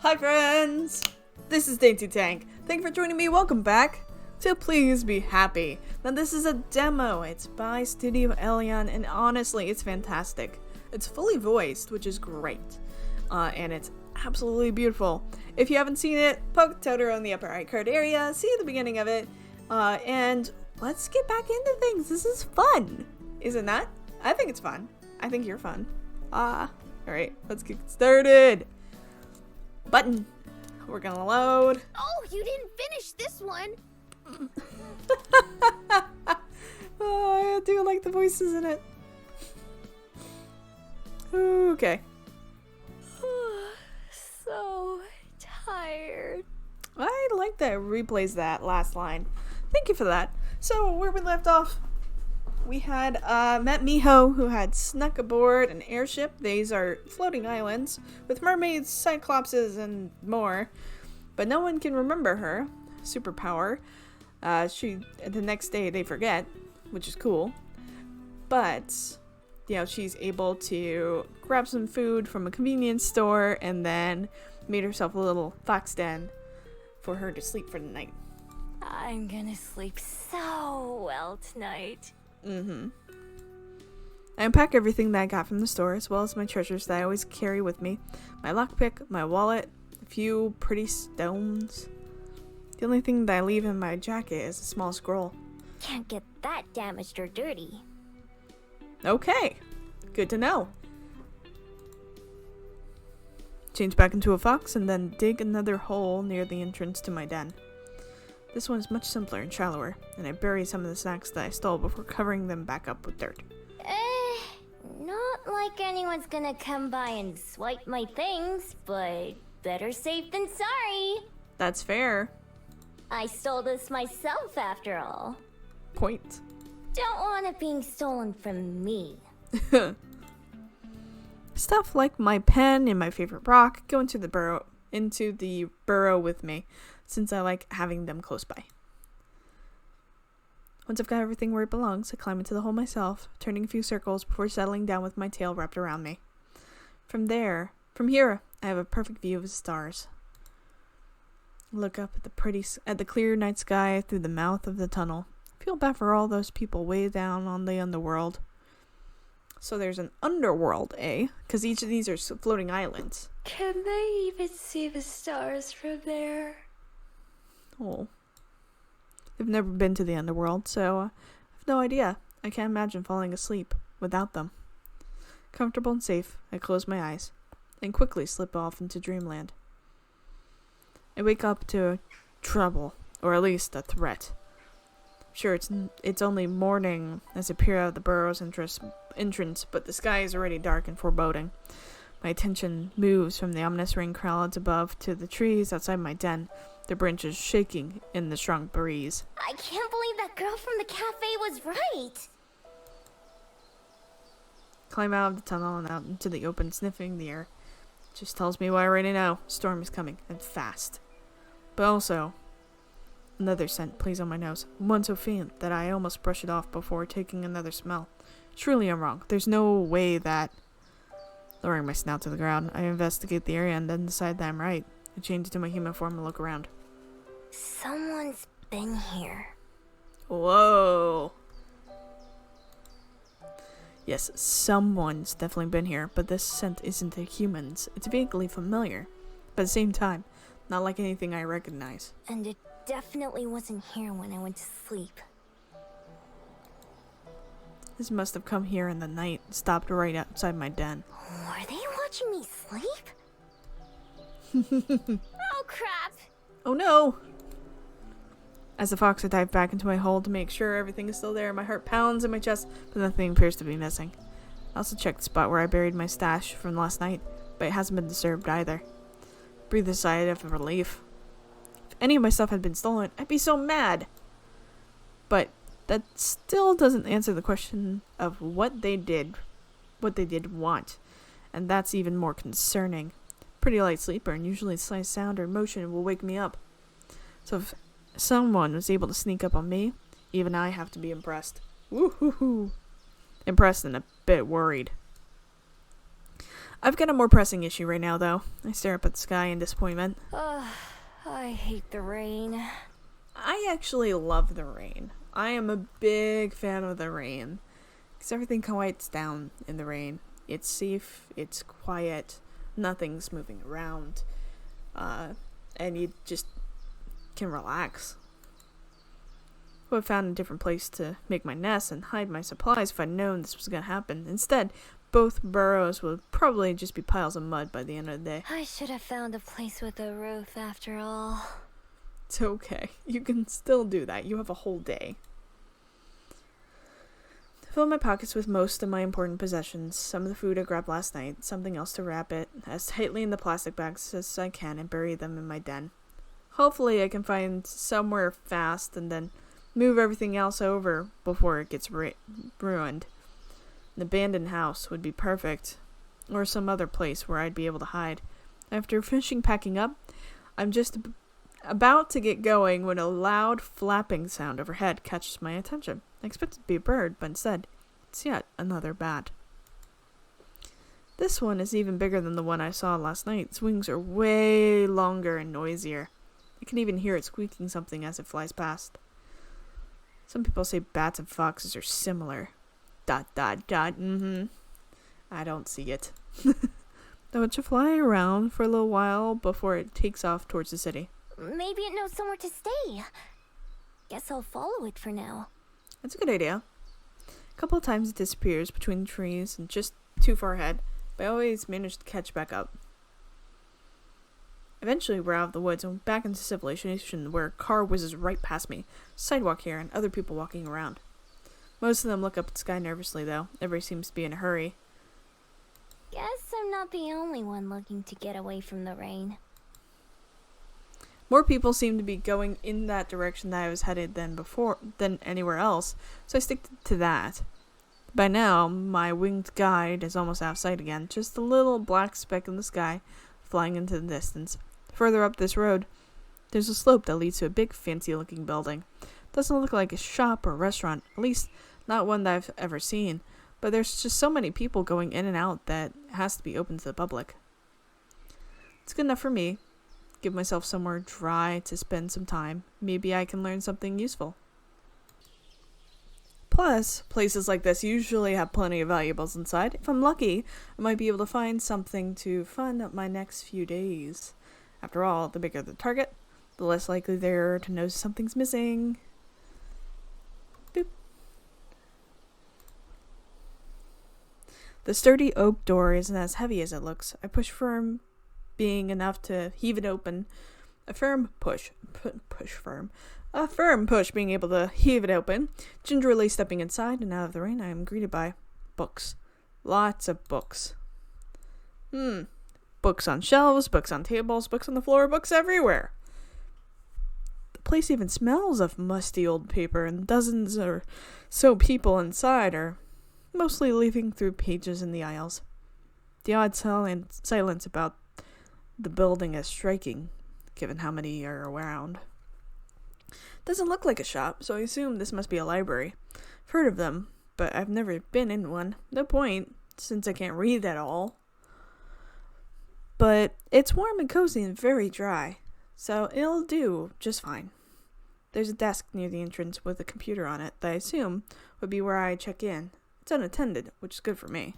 Hi friends! This is DaintyTank. Thank you for joining me. Welcome back to Please Be Happy. Now this is a demo. It's by Studio Elion and honestly it's fantastic. It's fully voiced, which is great. And it's absolutely beautiful. If you haven't seen it, poke Totoro in the upper right card area, see the beginning of it, and let's get back into things. This is fun, isn't that? I think it's fun. I think you're fun. Alright, let's get started. Button. We're gonna load. Oh, you didn't finish this one. Oh, I do like the voices in it. Okay. So tired. I like that it replays that last line. Thank you for that. So, where we left off, we had met Miho, who had snuck aboard an airship. These are floating islands with mermaids, cyclopses, and more. But no one can remember her superpower. The next day they forget, which is cool. But, you know, she's able to grab some food from a convenience store and then made herself a little fox den for her to sleep for the night. I'm gonna sleep so well tonight. I unpack everything that I got from the store, as well as my treasures that I always carry with me. My lockpick, my wallet, a few pretty stones. The only thing that I leave in my jacket is a small scroll. Can't get that damaged or dirty. Okay, good to know. Change back into a fox and then dig another hole near the entrance to my den. This one is much simpler and shallower, and I bury some of the snacks that I stole before covering them back up with dirt. Not like anyone's gonna come by and swipe my things, but better safe than sorry. That's fair. I stole this myself after all. Point. Don't want it being stolen from me. Stuff like my pen and my favorite rock go into the burrow with me, since I like having them close by. Once I've got everything where it belongs, I climb into the hole myself, turning a few circles before settling down with my tail wrapped around me. From here, I have a perfect view of the stars. Look up at the clear night sky through the mouth of the tunnel. I feel bad for all those people way down on the underworld. So there's an underworld, eh? Because each of these are floating islands. Can they even see the stars from there? Oh. I've never been to the underworld, so I have no idea. I can't imagine falling asleep without them. Comfortable and safe, I close my eyes and quickly slip off into dreamland. I wake up to trouble, or at least a threat. Sure, it's only morning as I peer out of the burrow's entrance, but the sky is already dark and foreboding. My attention moves from the ominous rain clouds above to the trees outside my den, their branches shaking in the strong breeze. I can't believe that girl from the cafe was right! Climb out of the tunnel and out into the open, sniffing the air. It just tells me what I already know. Storm is coming, and fast. But also, another scent plays on my nose, one so faint that I almost brush it off before taking another smell. Truly I'm wrong. There's no way that... Lowering my snout to the ground, I investigate the area and then decide that I'm right. I change into my human form and look around. Someone's been here. Whoa. Yes, someone's definitely been here, but this scent isn't a human's. It's vaguely familiar, but at the same time, not like anything I recognize. And it definitely wasn't here when I went to sleep. This must have come here in the night and stopped right outside my den. Are they watching me sleep? Oh crap! Oh no! As a fox, I dive back into my hole to make sure everything is still there. My heart pounds in my chest, but nothing appears to be missing. I also checked the spot where I buried my stash from last night, but it hasn't been disturbed either. Breathe a sigh of relief. If any of my stuff had been stolen, I'd be so mad! But that still doesn't answer the question of what they did want. And that's even more concerning. Pretty light sleeper, and usually a slight sound or motion will wake me up. So if someone was able to sneak up on me, even I have to be impressed. Woohoo! Impressed and a bit worried. I've got a more pressing issue right now, though. I stare up at the sky in disappointment. I hate the rain. I actually love the rain. I am a big fan of the rain. Because everything quiets down in the rain. It's safe, it's quiet, nothing's moving around. And you just can relax. I would have found a different place to make my nest and hide my supplies if I'd known this was going to happen. Instead, both burrows would probably just be piles of mud by the end of the day. I should have found a place with a roof after all. It's okay. You can still do that. You have a whole day. To fill my pockets with most of my important possessions, some of the food I grabbed last night, something else to wrap it as tightly in the plastic bags as I can and bury them in my den. Hopefully I can find somewhere fast and then move everything else over before it gets ruined. An abandoned house would be perfect, or some other place where I'd be able to hide. After finishing packing up, I'm just about to get going when a loud flapping sound overhead catches my attention. I expected to be a bird, but instead, it's yet another bat. This one is even bigger than the one I saw last night. Its wings are way longer and noisier. I can even hear it squeaking something as it flies past. Some people say bats and foxes are similar. ... I don't see it. Though it should fly around for a little while before it takes off towards the city. Maybe it knows somewhere to stay. Guess I'll follow it for now. That's a good idea. A couple of times it disappears between the trees and just too far ahead, but I always manage to catch back up. Eventually we're out of the woods and back into civilization where a car whizzes right past me, sidewalk here, and other people walking around. Most of them look up at the sky nervously, though. Everybody seems to be in a hurry. Guess I'm not the only one looking to get away from the rain. More people seem to be going in that direction that I was headed than anywhere else, so I stick to that. By now, my winged guide is almost out of sight again, just a little black speck in the sky flying into the distance. Further up this road, there's a slope that leads to a big, fancy-looking building. Doesn't look like a shop or a restaurant, at least not one that I've ever seen, but there's just so many people going in and out that it has to be open to the public. It's good enough for me. Give myself somewhere dry to spend some time. Maybe I can learn something useful. Plus, places like this usually have plenty of valuables inside. If I'm lucky, I might be able to find something to fund up my next few days. After all, the bigger the target, the less likely they are to notice something's missing. Boop. The sturdy oak door isn't as heavy as it looks. I push firm, being enough to heave it open. A firm push being able to heave it open. Gingerly stepping inside and out of the rain, I am greeted by books. Lots of books. Books on shelves, books on tables, books on the floor, books everywhere. The place even smells of musty old paper, and dozens or so people inside are mostly leafing through pages in the aisles. The odd silence about the building is striking, given how many are around. Doesn't look like a shop, so I assume this must be a library. I've heard of them, but I've never been in one. No point, since I can't read at all. But it's warm and cozy and very dry, so it'll do just fine. There's a desk near the entrance with a computer on it that I assume would be where I check in. It's unattended, which is good for me.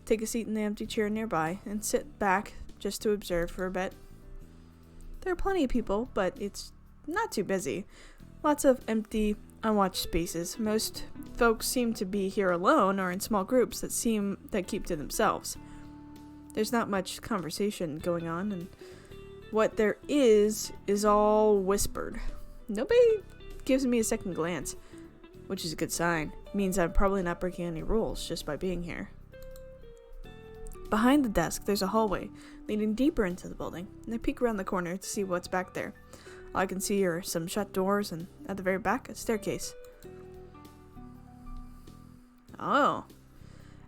Take a seat in the empty chair nearby and sit back just to observe for a bit. There are plenty of people, but it's not too busy. Lots of empty, unwatched spaces. Most folks seem to be here alone or in small groups that keep to themselves. There's not much conversation going on, and what there is all whispered. Nobody gives me a second glance, which is a good sign. It means I'm probably not breaking any rules just by being here. Behind the desk, there's a hallway leading deeper into the building, and I peek around the corner to see what's back there. All I can see are some shut doors, and at the very back, a staircase. Oh.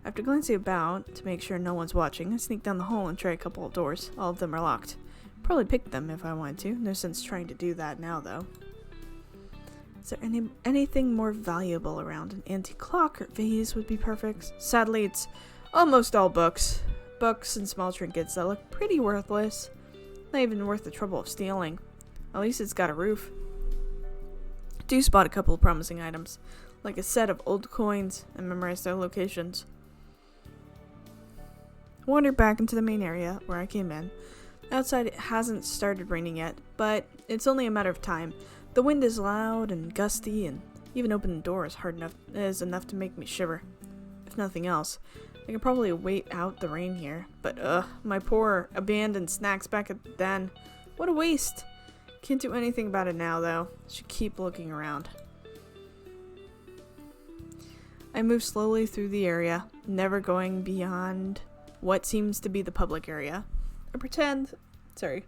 After glancing about to make sure no one's watching, I sneak down the hall and try a couple of doors. All of them are locked. Probably pick them if I wanted to. No sense trying to do that now, though. Is there anything more valuable around? An antique clock or vase would be perfect. Sadly, it's Almost all books. Books and small trinkets that look pretty worthless. Not even worth the trouble of stealing. At least it's got a roof. I do spot a couple of promising items, like a set of old coins, and memorize their locations. I wander back into the main area where I came in. Outside it hasn't started raining yet, but it's only a matter of time. The wind is loud and gusty, and even opening the door is enough to make me shiver. If nothing else, I can probably wait out the rain here, but my poor abandoned snacks back at the den. What a waste! Can't do anything about it now, though. Should keep looking around. I move slowly through the area, never going beyond what seems to be the public area. I pretend to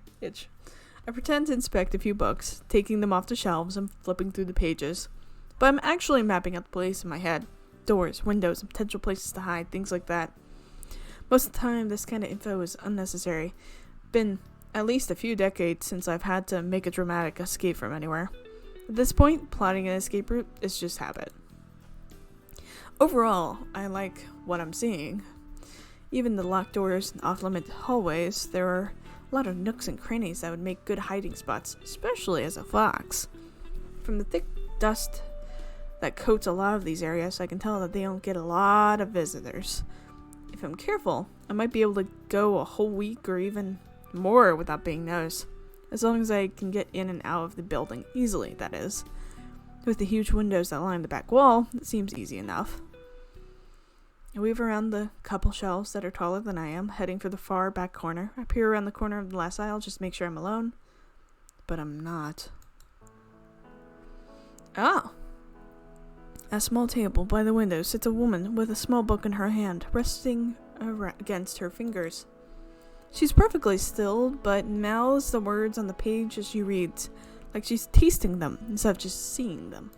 inspect a few books, taking them off the shelves and flipping through the pages. But I'm actually mapping out the place in my head. Doors, windows, and potential places to hide, things like that. Most of the time, this kind of info is unnecessary. Been at least a few decades since I've had to make a dramatic escape from anywhere. At this point, plotting an escape route is just habit. Overall, I like what I'm seeing. Even the locked doors and off-limit hallways, there are a lot of nooks and crannies that would make good hiding spots, especially as a fox. From the thick dust that coats a lot of these areas, I can tell that they don't get a lot of visitors. If I'm careful, I might be able to go a whole week or even more without being noticed. As long as I can get in and out of the building easily, that is. With the huge windows that line the back wall, it seems easy enough. I weave around the couple shelves that are taller than I am, heading for the far back corner. I peer around the corner of the last aisle just to make sure I'm alone. But I'm not. Oh! At a small table by the window sits a woman with a small book in her hand, resting against her fingers. She's perfectly still, but mouths the words on the page as she reads, like she's tasting them instead of just seeing them.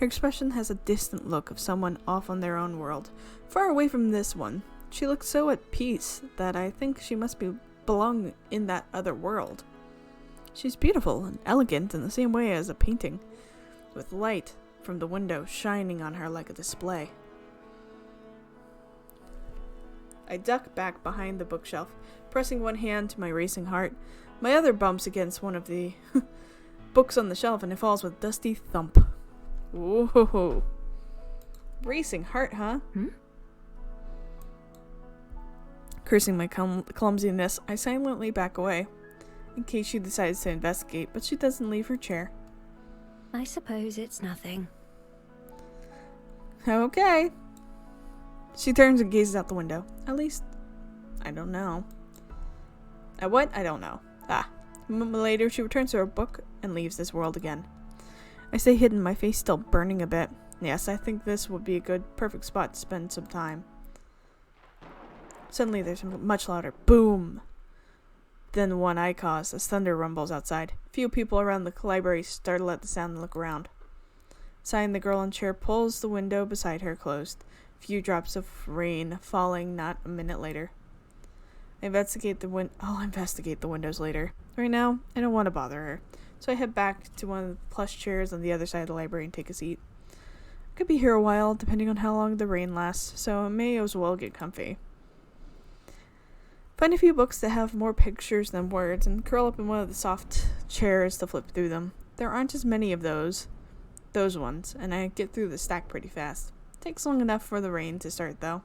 Her expression has a distant look of someone off on their own world, far away from this one. She looks so at peace that I think she must belong in that other world. She's beautiful and elegant in the same way as a painting, with light from the window shining on her like a display. I duck back behind the bookshelf, pressing one hand to my racing heart. My other bumps against one of the books on the shelf and it falls with a dusty thump. Whoa. Racing heart, huh? Cursing my clumsiness, I silently back away, in case she decides to investigate, but she doesn't leave her chair. I suppose it's nothing. Okay. She turns and gazes out the window. At least, I don't know. At what? I don't know. A moment later, she returns to her book and leaves this world again. I stay hidden, my face still burning a bit. Yes, I think this would be a perfect spot to spend some time. Suddenly, there's a much louder boom than the one I caused as thunder rumbles outside. A few people around the library startle at the sound and look around. Sighing, the girl in the chair pulls the window beside her closed. A few drops of rain falling not a minute later. I'll investigate the windows later. Right now, I don't want to bother her. So I head back to one of the plush chairs on the other side of the library and take a seat. I could be here a while, depending on how long the rain lasts, so I may as well get comfy. Find a few books that have more pictures than words and curl up in one of the soft chairs to flip through them. There aren't as many of those ones, and I get through the stack pretty fast. Takes long enough for the rain to start, though.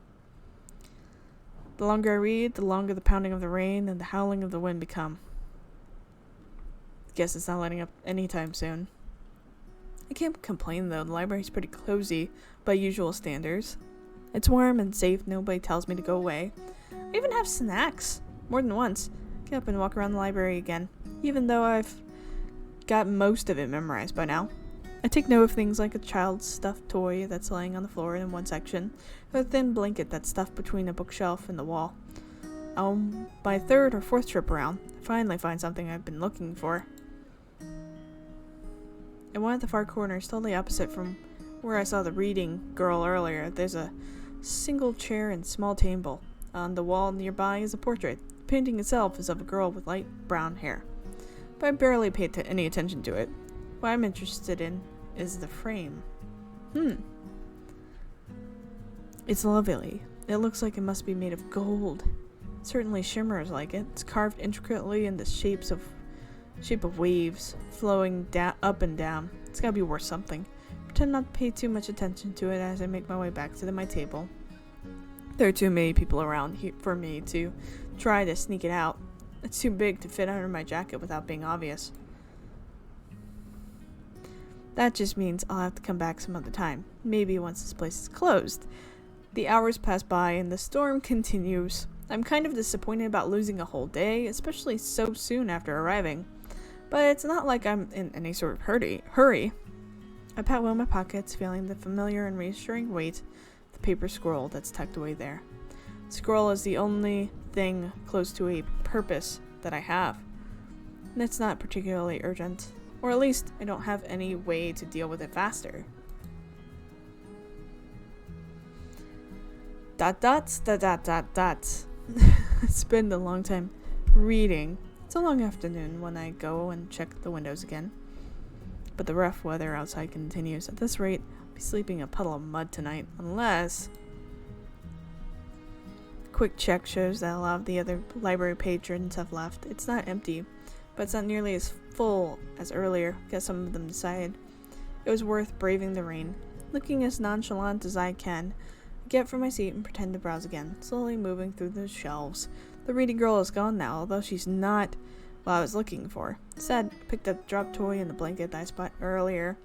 The longer I read, the longer the pounding of the rain and the howling of the wind become. Guess it's not letting up anytime soon. I can't complain though, the library's pretty cozy by usual standards. It's warm and safe, nobody tells me to go away. I even have snacks, more than once. Get up and walk around the library again, even though I've got most of it memorized by now. I take note of things like a child's stuffed toy that's laying on the floor in one section, or a thin blanket that's stuffed between a bookshelf and the wall. My third or fourth trip around, I finally find something I've been looking for. In one at the far corner, totally opposite from where I saw the reading girl earlier, there's a single chair and small table. On the wall nearby is a portrait. The painting itself is of a girl with light brown hair, but I barely paid any attention to it. What I'm interested in is the frame. It's lovely. It looks like it must be made of gold. It certainly shimmers like it. It's carved intricately in the shape of waves, flowing up and down. It's gotta be worth something. Pretend not to pay too much attention to it as I make my way back to my table. There are too many people around here for me to try to sneak it out. It's too big to fit under my jacket without being obvious. That just means I'll have to come back some other time. Maybe once this place is closed. The hours pass by and the storm continues. I'm kind of disappointed about losing a whole day, especially so soon after arriving. But it's not like I'm in any sort of hurry. I pat well my pockets, feeling the familiar and reassuring weight of the paper scroll that's tucked away there. The scroll is the only thing close to a purpose that I have. And it's not particularly urgent. Or at least I don't have any way to deal with it faster. ... It's been a long time reading. It's a long afternoon when I go and check the windows again. But the rough weather outside continues. At this rate, I'll be sleeping in a puddle of mud tonight, unless... Quick check shows that a lot of the other library patrons have left. It's not empty, but it's not nearly as full as earlier, because some of them decided it was worth braving the rain. Looking as nonchalant as I can, I get from my seat and pretend to browse again, slowly moving through the shelves. The reedy girl is gone now, although she's not what I was looking for. Instead, picked up the drop toy and the blanket that I spotted earlier,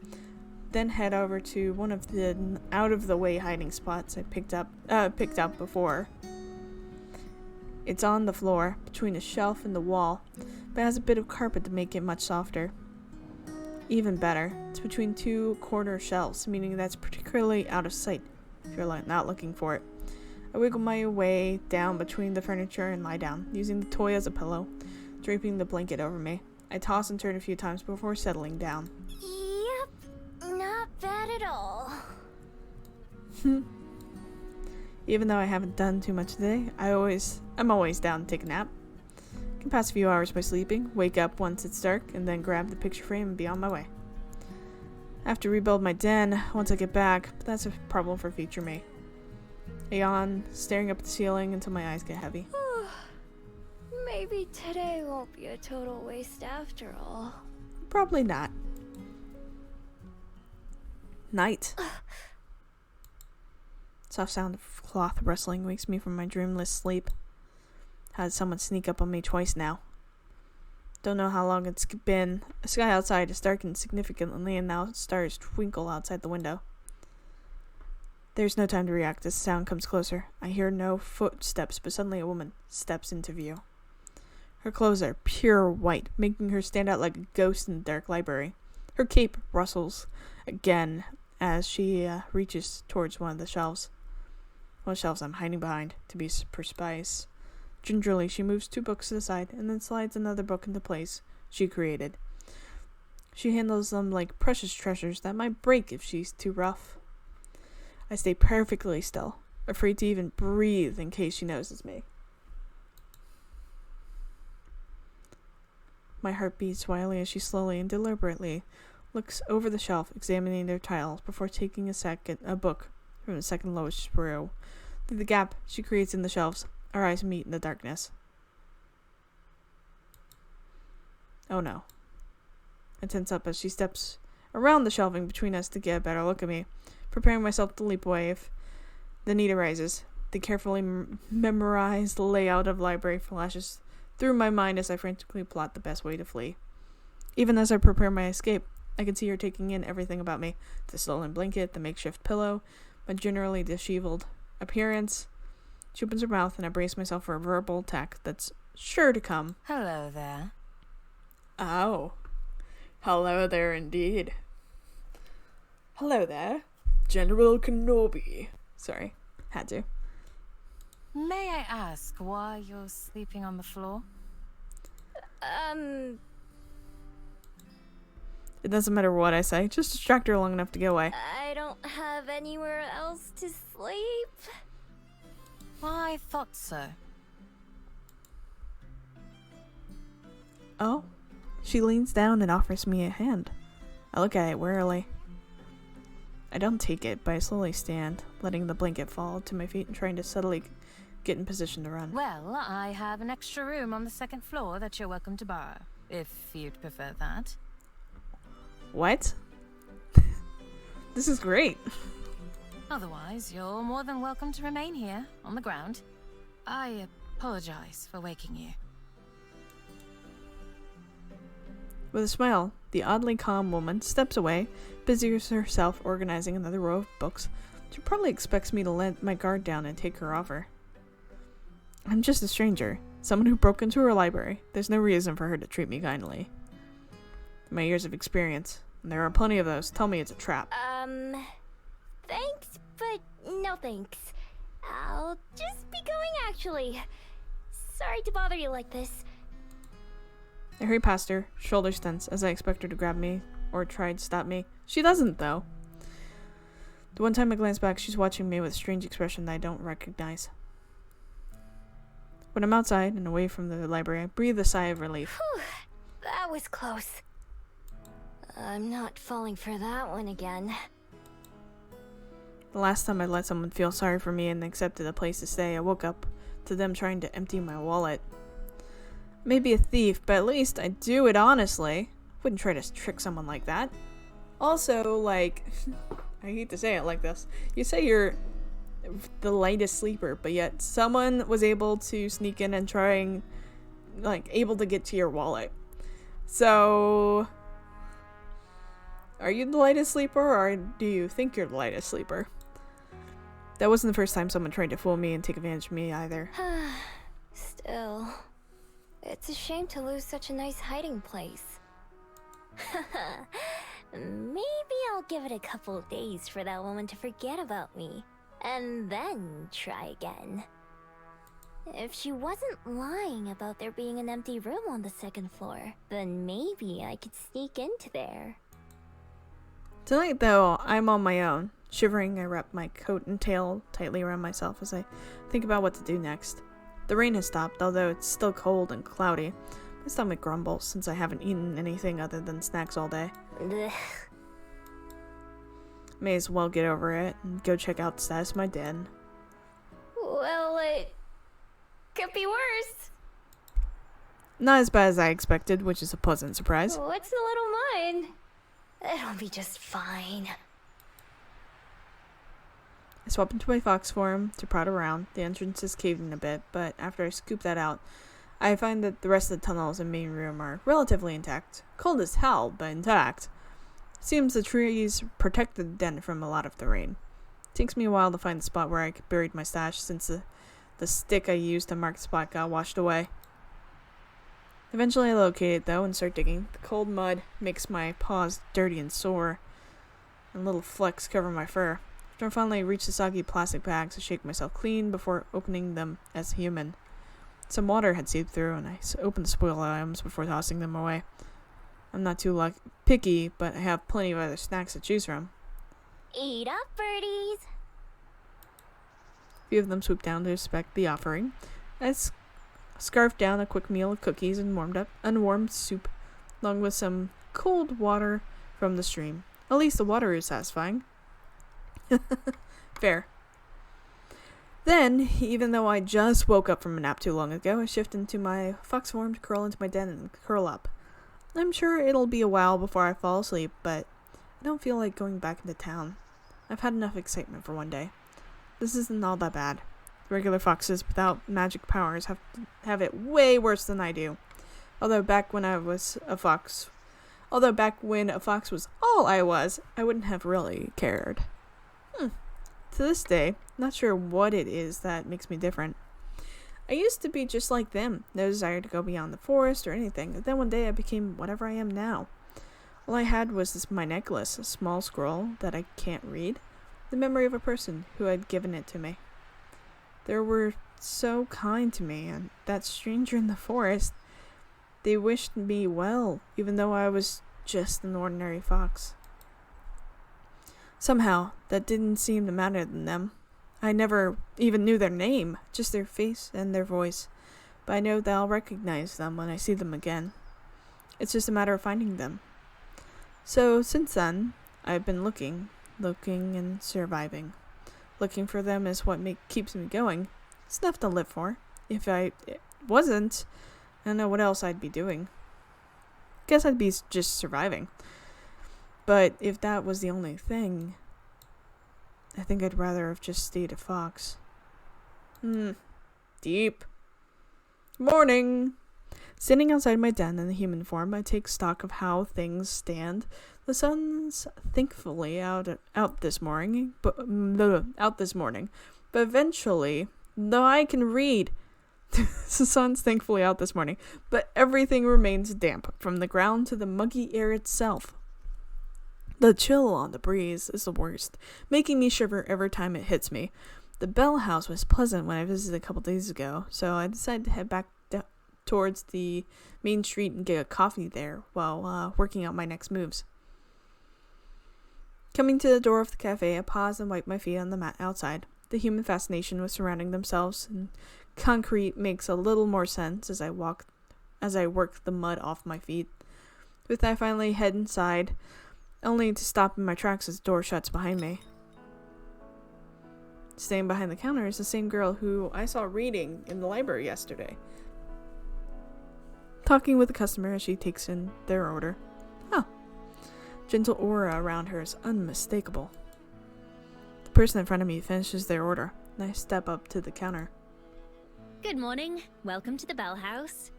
then head over to one of the out-of-the-way hiding spots I picked up before. It's on the floor, between a shelf and the wall, but has a bit of carpet to make it much softer. Even better, it's between two corner shelves, meaning that's particularly out of sight if you're not looking for it. I wiggle my way down between the furniture and lie down, using the toy as a pillow, draping the blanket over me. I toss and turn a few times before settling down. Yep, not bad at all. Even though I haven't done too much today, I'm always down to take a nap. I can pass a few hours by sleeping, wake up once it's dark, and then grab the picture frame and be on my way. I have to rebuild my den once I get back, but that's a problem for future me. I yawn, staring up at the ceiling until my eyes get heavy. Maybe today won't be a total waste after all. Probably not. Night. Soft sound of cloth rustling wakes me from my dreamless sleep. Had someone sneak up on me twice now. Don't know how long it's been. The sky outside is darkened significantly and now stars twinkle outside the window. There's no time to react as the sound comes closer. I hear no footsteps, but suddenly a woman steps into view. Her clothes are pure white, making her stand out like a ghost in the dark library. Her cape rustles again as she reaches towards one of the shelves. One of the shelves I'm hiding behind, to be precise. Gingerly, she moves 2 books to the side and then slides another book into place she created. She handles them like precious treasures that might break if she's too rough. I stay perfectly still, afraid to even breathe in case she notices me. My heart beats wildly as she slowly and deliberately looks over the shelf, examining their titles before taking a book from the second lowest row. Through the gap she creates in the shelves, our eyes meet in the darkness. Oh no. I tense up as she steps around the shelving between us to get a better look at me, preparing myself to leap away if the need arises. The carefully memorized layout of the library flashes through my mind as I frantically plot the best way to flee. Even as I prepare my escape, I can see her taking in everything about me. The stolen blanket, the makeshift pillow, my generally disheveled appearance. She opens her mouth and I brace myself for a verbal attack that's sure to come. Hello there. Oh. Hello there indeed. Hello there, General Kenobi. Sorry, had to. May I ask why you're sleeping on the floor? It doesn't matter what I say, just distract her long enough to get away. I don't have anywhere else to sleep. I thought so. Oh? She leans down and offers me a hand. I look at it warily. I don't take it, but I slowly stand, letting the blanket fall to my feet and trying to subtly get in position to run. Well, I have an extra room on the second floor that you're welcome to borrow, if you'd prefer that. What? This is great. Otherwise, you're more than welcome to remain here, on the ground. I apologize for waking you. With a smile, the oddly calm woman steps away, busies herself organizing another row of books. She probably expects me to let my guard down and take her offer. I'm just a stranger, someone who broke into her library. There's no reason for her to treat me kindly. My years of experience, and there are plenty of those, tell me it's a trap. Thanks, but no thanks. I'll just be going, actually. Sorry to bother you like this. I hurry past her, shoulders tense, as I expect her to grab me or try to stop me. She doesn't, though. The one time I glance back, she's watching me with a strange expression that I don't recognize. When I'm outside and away from the library, I breathe a sigh of relief. Whew, that was close. I'm not falling for that one again. The last time I let someone feel sorry for me and accepted a place to stay, I woke up to them trying to empty my wallet. Maybe a thief, but at least I do it honestly. Wouldn't try to trick someone like that. Also, like, I hate to say it like this. You say you're the lightest sleeper, but yet someone was able to sneak in and able to get to your wallet. So, are you the lightest sleeper, or do you think you're the lightest sleeper? That wasn't the first time someone tried to fool me and take advantage of me either. Still, it's a shame to lose such a nice hiding place. Maybe I'll give it a couple days for that woman to forget about me, and then try again. If she wasn't lying about there being an empty room on the second floor, then maybe I could sneak into there. Tonight, though, I'm on my own. Shivering, I wrap my coat and tail tightly around myself as I think about what to do next. The rain has stopped, although it's still cold and cloudy. My stomach grumbles since I haven't eaten anything other than snacks all day. Ugh. May as well get over it and go check out the status of my den. Well, it could be worse. Not as bad as I expected, which is a pleasant surprise. What's the little mine? It'll be just fine. I swap into my fox form to prod around. The entrance is caved in a bit, but after I scoop that out, I find that the rest of the tunnels and main room are relatively intact. Cold as hell, but intact. Seems the trees protected the den from a lot of the rain. It takes me a while to find the spot where I buried my stash since the stick I used to mark the spot got washed away. Eventually I locate it though and start digging. The cold mud makes my paws dirty and sore, and little flecks cover my fur. After I finally reach the soggy plastic bags, I shake myself clean before opening them as human. Some water had seeped through, and I opened the spoiled items before tossing them away. I'm not too picky, but I have plenty of other snacks to choose from. Eat up, birdies! A few of them swoop down to inspect the offering. I scarfed down a quick meal of cookies and unwarmed soup, along with some cold water from the stream. At least the water is satisfying. Fair. Then, even though I just woke up from a nap too long ago, I shift into my fox form to curl into my den and curl up. I'm sure it'll be a while before I fall asleep, but I don't feel like going back into town. I've had enough excitement for one day. This isn't all that bad. Regular foxes without magic powers have it way worse than I do. Although back when a fox was all I was, I wouldn't have really cared. To this day, not sure what it is that makes me different. I used to be just like them, no desire to go beyond the forest or anything, but then one day I became whatever I am now. All I had was my necklace, a small scroll that I can't read, the memory of a person who had given it to me. They were so kind to me, and that stranger in the forest, they wished me well, even though I was just an ordinary fox. Somehow, that didn't seem to matter to them. I never even knew their name, just their face and their voice, but I know that I'll recognize them when I see them again. It's just a matter of finding them. So, since then, I've been looking looking and surviving. Looking for them is what keeps me going. It's enough to live for. If it wasn't, I don't know what else I'd be doing. Guess I'd be just surviving. But if that was the only thing, I think I'd rather have just stayed a fox. Deep. Morning. Sitting outside my den in the human form, I take stock of how things stand. The sun's thankfully out this morning, but eventually, though I can read, the sun's thankfully out this morning, but everything remains damp, from the ground to the muggy air itself. The chill on the breeze is the worst, making me shiver every time it hits me. The Bell House was pleasant when I visited a couple days ago, so I decided to head back towards the main street and get a coffee there while working out my next moves. Coming to the door of the cafe, I pause and wipe my feet on the mat outside. The human fascination with surrounding themselves and concrete makes a little more sense as I work the mud off my feet. With I finally head inside, only to stop in my tracks as the door shuts behind me. Staying behind the counter is the same girl who I saw reading in the library yesterday. Talking with the customer as she takes in their order. Gentle aura around her is unmistakable. The person in front of me finishes their order, and I step up to the counter. Good morning. Welcome to the Bell House.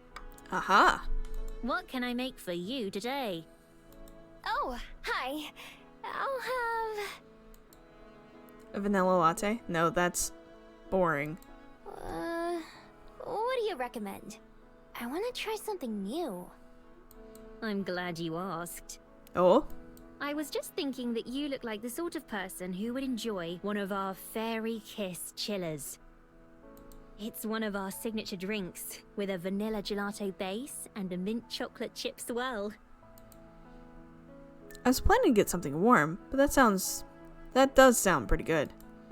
Aha! What can I make for you today? Oh, hi. I'll have... A vanilla latte? No, that's boring. What do you recommend? I want to try something new. I'm glad you asked. Oh? I was just thinking that you look like the sort of person who would enjoy one of our Fairy Kiss chillers. It's one of our signature drinks, with a vanilla gelato base and a mint chocolate chip swirl. I was planning to get something warm, but that does sound pretty good.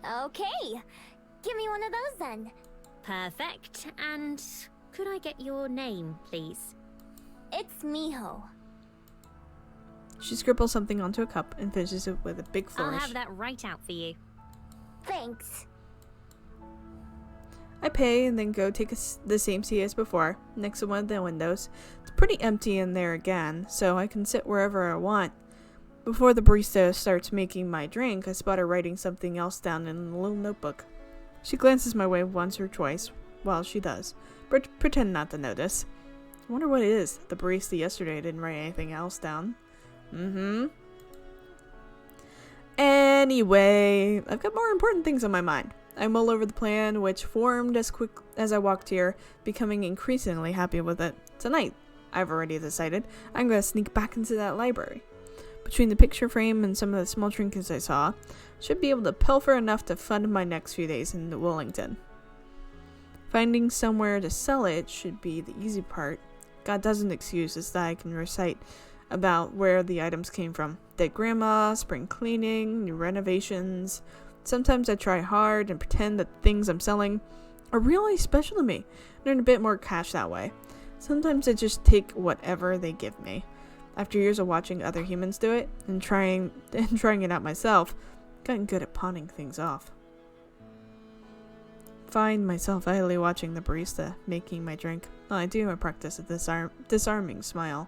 Okay. Give me one of those then. Perfect. And could I get your name, please? It's Miho. She scribbles something onto a cup and finishes it with a big flourish. I'll have that right out for you. Thanks. I pay and then go take the same seat as before, next to one of the windows. It's pretty empty in there again, so I can sit wherever I want. Before the barista starts making my drink, I spot her writing something else down in a little notebook. She glances my way once or twice while she does, but pretend not to notice. I wonder what it is. The barista yesterday didn't write anything else down. Anyway, I've got more important things on my mind. I mull over the plan, which formed as quick as I walked here, becoming increasingly happy with it. Tonight, I've already decided, I'm going to sneak back into that library. Between the picture frame and some of the small trinkets I saw, should be able to pilfer enough to fund my next few days in Wellington. Finding somewhere to sell it should be the easy part. Got a dozen excuses that I can recite about where the items came from. Dead grandma, spring cleaning, new renovations. Sometimes I try hard and pretend that the things I'm selling are really special to me and earn a bit more cash that way. Sometimes I just take whatever they give me. After years of watching other humans do it and trying it out myself, I've gotten good at pawning things off. Find myself idly watching the barista making my drink. While I do, I practice a disarming smile.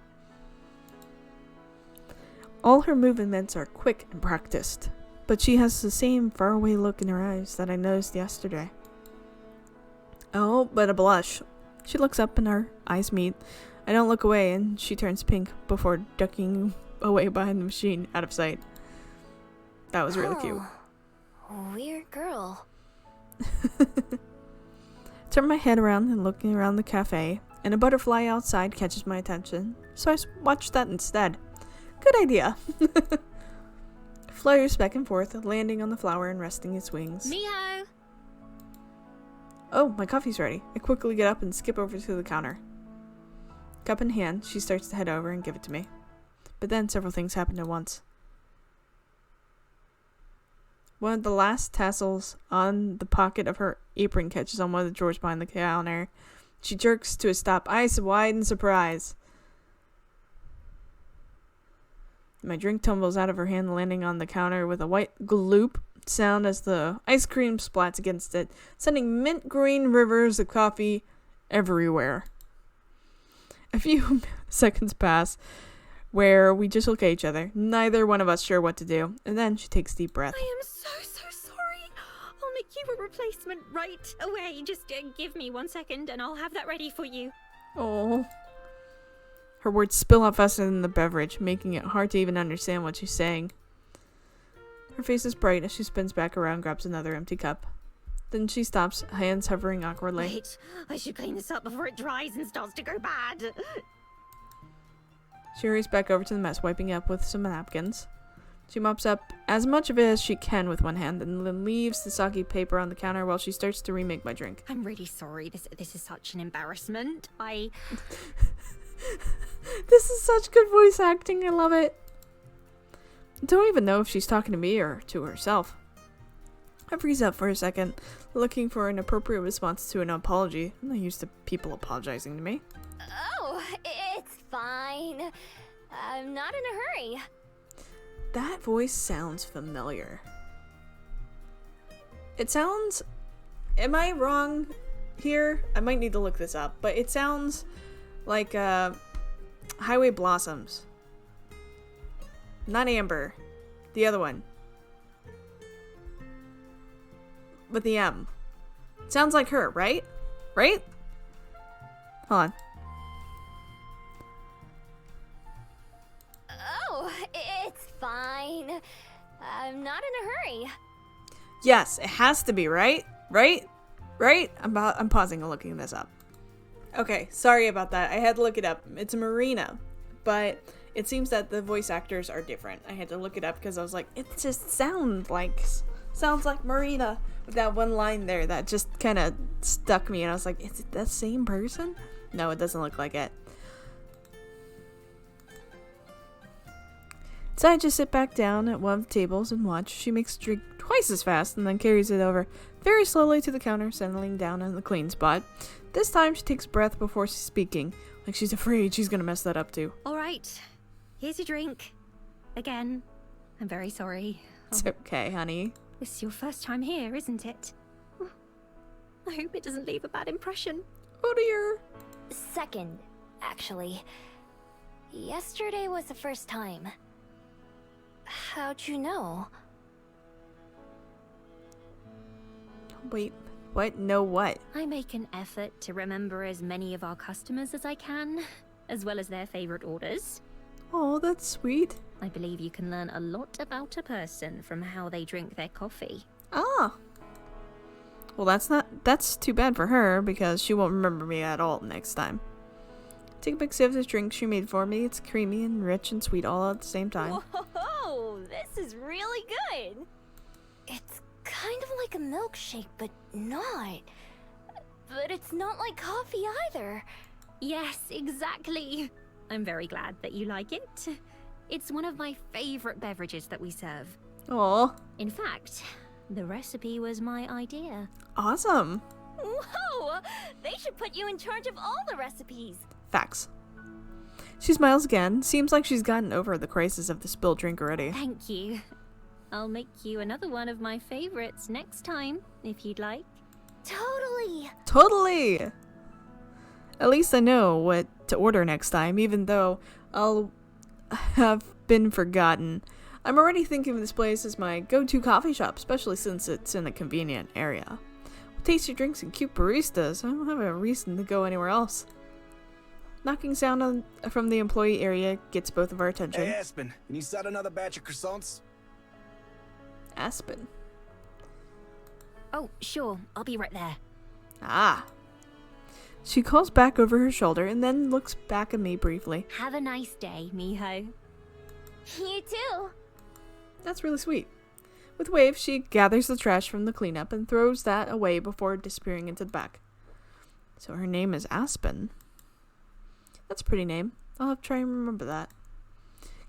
All her movements are quick and practiced, but she has the same faraway look in her eyes that I noticed yesterday. Oh, but a blush. She looks up and our eyes meet. I don't look away and she turns pink before ducking away behind the machine out of sight. That was really cute. Weird girl. Turn my head around and looking around the cafe, and a butterfly outside catches my attention, so I watch that instead. Good idea. Flutters back and forth, landing on the flower and resting its wings. Miho! Oh, my coffee's ready. I quickly get up and skip over to the counter. Cup in hand, she starts to head over and give it to me. But then several things happen at once. One of the last tassels on the pocket of her apron catches on one of the drawers behind the counter. She jerks to a stop, eyes wide in surprise. My drink tumbles out of her hand, landing on the counter with a white gloop sound as the ice cream splats against it, sending mint green rivers of coffee everywhere. A few seconds pass where we just look at each other, neither one of us sure what to do, and then she takes a deep breath. I am so sorry. I'll make you a replacement right away. Just give me 1 second and I'll have that ready for you. Oh. Her words spill out faster than the beverage, making it hard to even understand what she's saying. Her face is bright as she spins back around and grabs another empty cup. Then she stops, hands hovering awkwardly. Wait, I should clean this up before it dries and starts to go bad. She hurries back over to the mess, wiping up with some napkins. She mops up as much of it as she can with one hand, and then leaves the soggy paper on the counter while she starts to remake my drink. I'm really sorry. This is such an embarrassment. This is such good voice acting. I love it. I don't even know if she's talking to me or to herself. I freeze up for a second, looking for an appropriate response to an apology. I'm not used to people apologizing to me. Oh, it's fine. I'm not in a hurry. That voice sounds familiar. It sounds... Am I wrong here? I might need to look this up, but it sounds like Highway Blossoms. Not Amber. The other one. With the M. Sounds like her, right? Right? Hold on. Oh, it's fine. I'm not in a hurry. Yes, it has to be, right? Right? Right? I'm pausing and looking this up. Okay, sorry about that. I had to look it up. It's Marina, but it seems that the voice actors are different. I had to look it up because I was like, it just sounds like Marina with that one line there that just kind of stuck me, and I was like, is it the same person? No, it doesn't look like it. So I just sit back down at one of the tables and watch. She makes a drink twice as fast and then carries it over very slowly to the counter, settling down in the clean spot. This time she takes a breath before speaking, like she's afraid she's gonna mess that up too. All right, here's your drink. Again, I'm very sorry. It's okay, honey. This is your first time here, isn't it? I hope it doesn't leave a bad impression. Oh dear. Second, actually. Yesterday was the first time. How'd you know? Wait, what? No what? I make an effort to remember as many of our customers as I can, as well as their favorite orders. Oh, that's sweet. I believe you can learn a lot about a person from how they drink their coffee. Ah. Well, that's too bad for her, because she won't remember me at all next time. Take a big sip of this drink she made for me. It's creamy and rich and sweet all at the same time. Whoa, this is really good. It's kind of like a milkshake, but not. But it's not like coffee either. Yes, exactly. I'm very glad that you like it. It's one of my favorite beverages that we serve. Aw. In fact, the recipe was my idea. Awesome. Whoa! They should put you in charge of all the recipes. Facts. She smiles again. Seems like she's gotten over the crisis of the spilled drink already. Thank you. I'll make you another one of my favorites next time, if you'd like. Totally. Totally! At least I know what to order next time, even though I'll have been forgotten. I'm already thinking of this place as my go-to coffee shop, especially since it's in a convenient area. With tasty drinks and cute baristas, I don't have a reason to go anywhere else. Knocking sound from the employee area gets both of our attention. Hey, Aspen, can you start another batch of croissants? Aspen. Oh, sure. I'll be right there. Ah. She calls back over her shoulder and then looks back at me briefly. Have a nice day, Miho. You too. That's really sweet. With a wave, she gathers the trash from the cleanup and throws that away before disappearing into the back. So her name is Aspen. That's a pretty name. I'll have to try and remember that.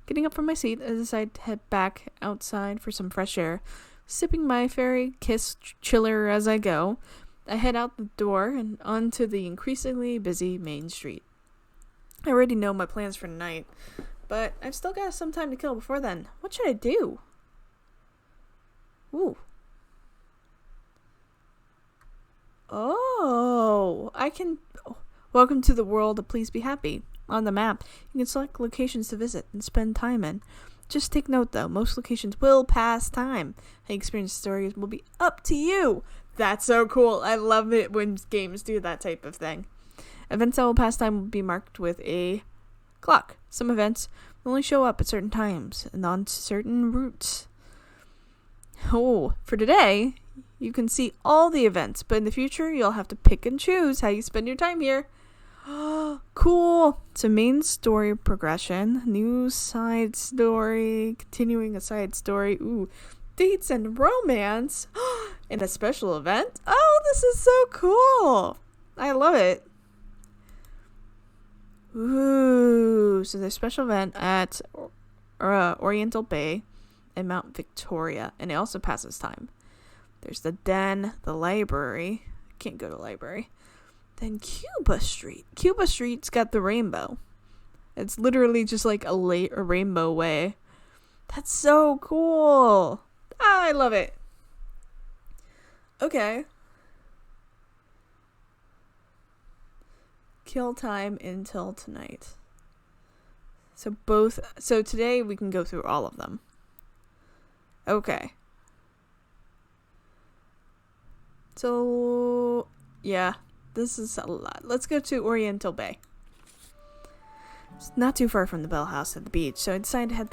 Getting up from my seat, I decide to head back outside for some fresh air. Sipping my fairy kiss chiller as I go, I head out the door and onto the increasingly busy main street. I already know my plans for tonight. but I've still got some time to kill before then. What should I do? Ooh. Oh, I can... Oh. Welcome to the world of Please Be Happy. On the map, you can select locations to visit and spend time in. Just take note though, most locations will pass time. How you experience stories will be up to you. That's so cool. I love it when games do that type of thing. Events that will pass time will be marked with a clock. Some events will only show up at certain times and on certain routes. Oh, for today, you can see all the events, but in the future, you'll have to pick and choose how you spend your time here. Cool. So main story progression, new side story, continuing a side story. Ooh, dates and romance, and a special event. Oh, this is so cool. I love it. Ooh, so there's a special event at Oriental Bay and Mount Victoria, and it also passes time. There's the den, the library. I can't go to the library. Then Cuba Street. Cuba Street's got the rainbow. It's literally just like a rainbow way. That's so cool. Ah, I love it. Okay. Kill time until tonight. So today we can go through all of them. Okay. So, yeah. This is a lot. Let's go to Oriental Bay. It's not too far from the Bell House at the beach, so I decided to head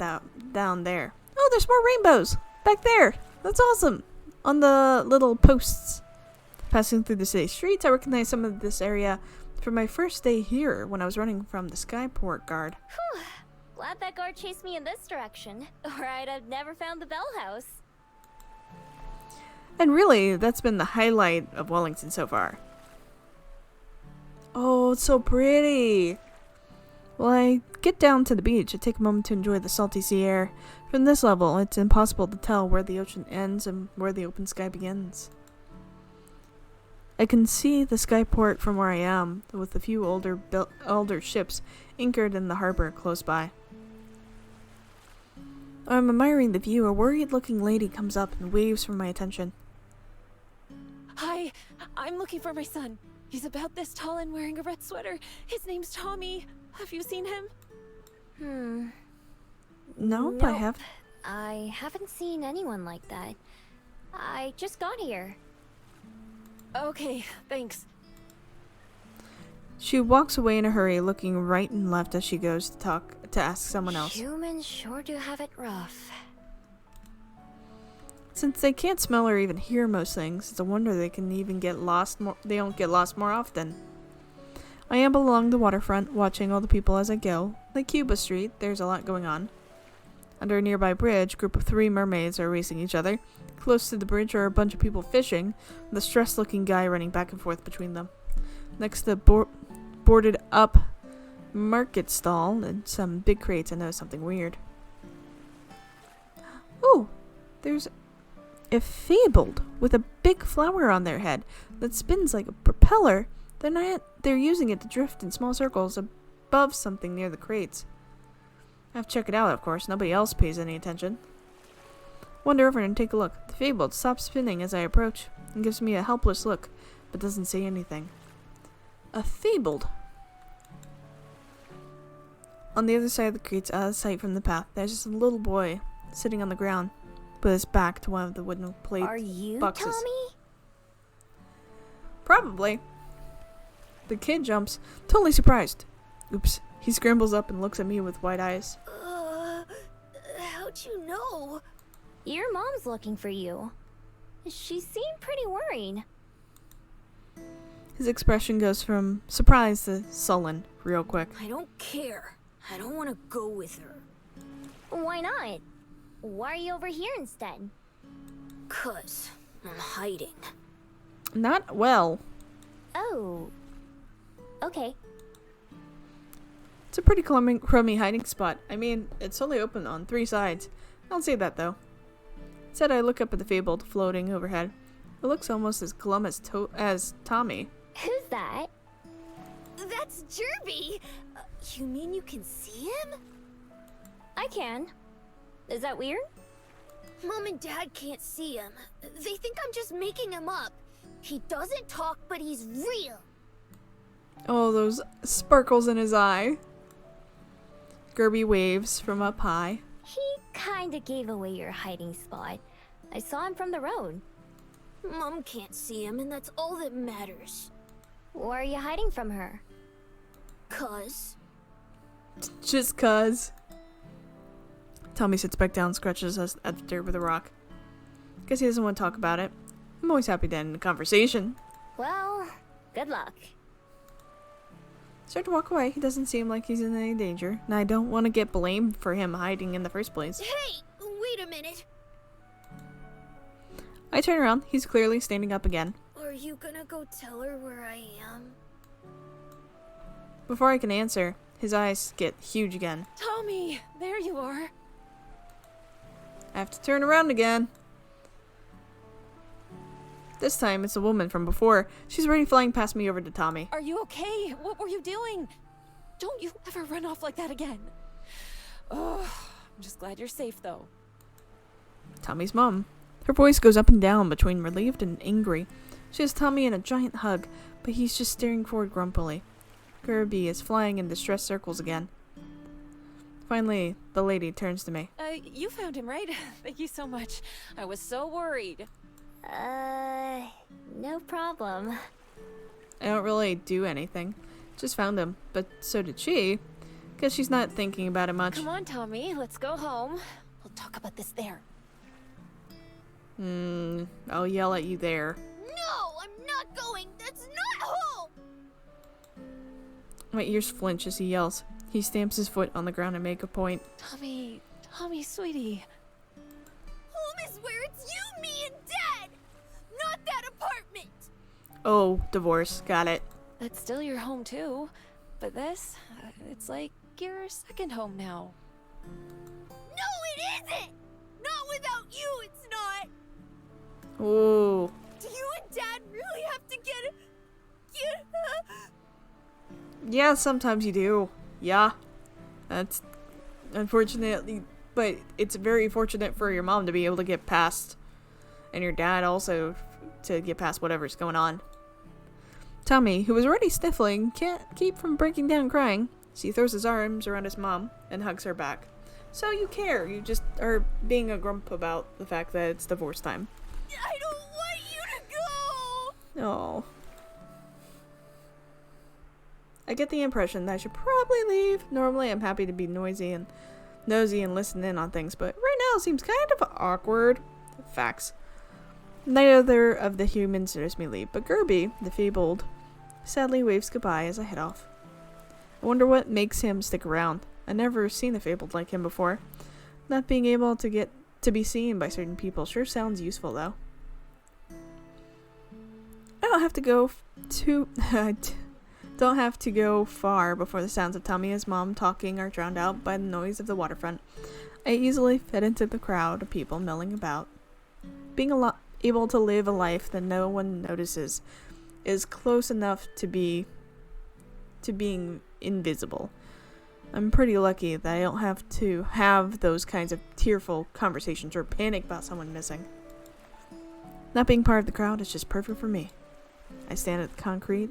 down there. Oh, there's more rainbows! Back there! That's awesome! On the little posts. Passing through the city streets, I recognized some of this area from my first day here when I was running from the Skyport guard. Whew. Glad that guard chased me in this direction, or I'd have never found the Bell House. And really, that's been the highlight of Wellington so far. Oh, it's so pretty. Well, I get down to the beach. I take a moment to enjoy the salty sea air. From this level, it's impossible to tell where the ocean ends and where the open sky begins. I can see the Skyport from where I am, with a few older ships anchored in the harbor close by. I'm admiring the view. A worried-looking lady comes up and waves for my attention. Hi, I'm looking for my son. He's about this tall and wearing a red sweater. His name's Tommy. Have you seen him? Nope, I have. I haven't seen anyone like that. I just got here. Okay, thanks. She walks away in a hurry, looking right and left as she goes to ask someone else. Humans sure do have it rough. Since they can't smell or even hear most things, it's a wonder they can even get lost more. They don't get lost more often. I amble along the waterfront, watching all the people as I go. Like Cuba Street, there's a lot going on. Under a nearby bridge, a group of 3 mermaids are racing each other. Close to the bridge are a bunch of people fishing, with a stressed-looking guy running back and forth between them. Next to the boarded-up market stall and some big crates, I notice something weird. Ooh, there's a fabled with a big flower on their head that spins like a propeller. They're using it to drift in small circles above something near the crates. I have to check it out, of course. Nobody else pays any attention. Wander over and take a look. The fabled stops spinning as I approach and gives me a helpless look, but doesn't say anything. A fabled. On the other side of the crates, out of sight from the path, there's just a little boy sitting on the ground with his back to one of the wooden plate Are you boxes. Tommy? Probably. The kid jumps, totally surprised. Oops. He scrambles up and looks at me with wide eyes. How'd you know? Your mom's looking for you. She seemed pretty worried. His expression goes from surprise to sullen real quick. I don't care. I don't want to go with her. Why not? Why are you over here instead? 'Cause I'm hiding. Not well. Oh. Okay. It's a pretty crummy hiding spot. I mean, it's only open on 3 sides. Don't say that, though. Instead, I look up at the fabled floating overhead. It looks almost as glum as Tommy. Who's that? That's Jerby! You mean you can see him? I can. Is that weird? Mom and Dad can't see him. They think I'm just making him up. He doesn't talk, but he's real. Oh, those sparkles in his eye. Gerby waves from up high. He kinda gave away your hiding spot. I saw him from the road. Mom can't see him, and that's all that matters. Why are you hiding from her? 'Cause... Just cuz. Tommy sits back down, scratches us at the dirt with a rock. Guess he doesn't want to talk about it. I'm always happy to end the conversation. Well, good luck. Start to walk away. He doesn't seem like he's in any danger, and I don't want to get blamed for him hiding in the first place. Hey, wait a minute. I turn around. He's clearly standing up again. Are you gonna go tell her where I am? Before I can answer, his eyes get huge again. Tommy, there you are. I have to turn around again. This time, it's a woman from before. She's already flying past me over to Tommy. Are you okay? What were you doing? Don't you ever run off like that again. Oh, I'm just glad you're safe, though. Tommy's mom. Her voice goes up and down between relieved and angry. She has Tommy in a giant hug, but he's just staring forward grumpily. Gerby is flying in distress circles again. Finally, the lady turns to me. You found him, right? Thank you so much. I was so worried. No problem. I don't really do anything. Just found him, but so did she. Guess she's not thinking about it much. Come on, Tommy, let's go home. We'll talk about this there. I'll yell at you there. No, I'm not going. That's not home. My ears flinch as he yells. He stamps his foot on the ground and make a point. Tommy, sweetie. Home is where it's you, me, and Dad. Not that apartment. Oh, divorce. Got it. That's still your home, too. But this, it's like your second home now. No, it isn't. Not without you, it's not. Oh. Do you and Dad really have to get... Yeah, sometimes you do. Yeah. That's unfortunately, but it's very fortunate for your mom to be able to get past, and your dad also to get past whatever's going on. Tommy, who was already sniffling, can't keep from breaking down crying. So he throws his arms around his mom and hugs her back. So you care. You just are being a grump about the fact that it's divorce time. I don't want you to go. Oh. I get the impression that I should probably leave. Normally I'm happy to be noisy and nosy and listen in on things, but right now it seems kind of awkward. Facts. Neither of the humans notice me leave, but Gerby, the fabled, sadly waves goodbye as I head off. I wonder what makes him stick around. I've never seen a fabled like him before. Not being able to get to be seen by certain people sure sounds useful, though. I don't have to go don't have to go far before the sounds of Tommy and his mom talking are drowned out by the noise of the waterfront. I easily fit into the crowd of people milling about. Being able to live a life that no one notices is close enough to being invisible. I'm pretty lucky that I don't have to have those kinds of tearful conversations or panic about someone missing. Not being part of the crowd is just perfect for me. I stand at the concrete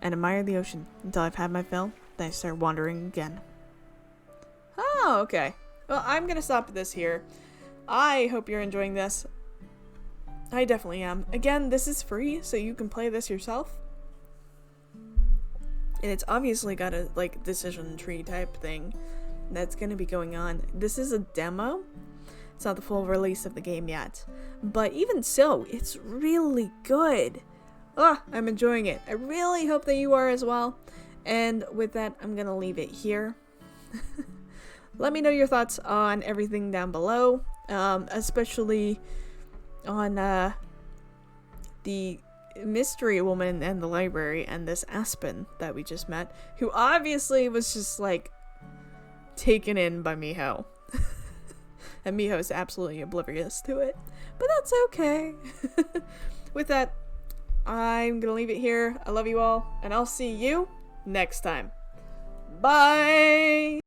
and admire the ocean until I've had my fill, then I start wandering again. Oh, okay. Well, I'm gonna stop this here. I hope you're enjoying this. I definitely am. Again, this is free, so you can play this yourself. And it's obviously got a, like, decision tree type thing that's gonna be going on. This is a demo. It's not the full release of the game yet. But even so, it's really good. I'm enjoying it. I really hope that you are as well. And with that, I'm gonna leave it here. Let me know your thoughts on everything down below. Especially on the mystery woman and the library and this Aspen that we just met, who obviously was just like taken in by Miho. And Miho is absolutely oblivious to it, but that's okay. With that, I'm gonna leave it here. I love you all, and I'll see you next time. Bye.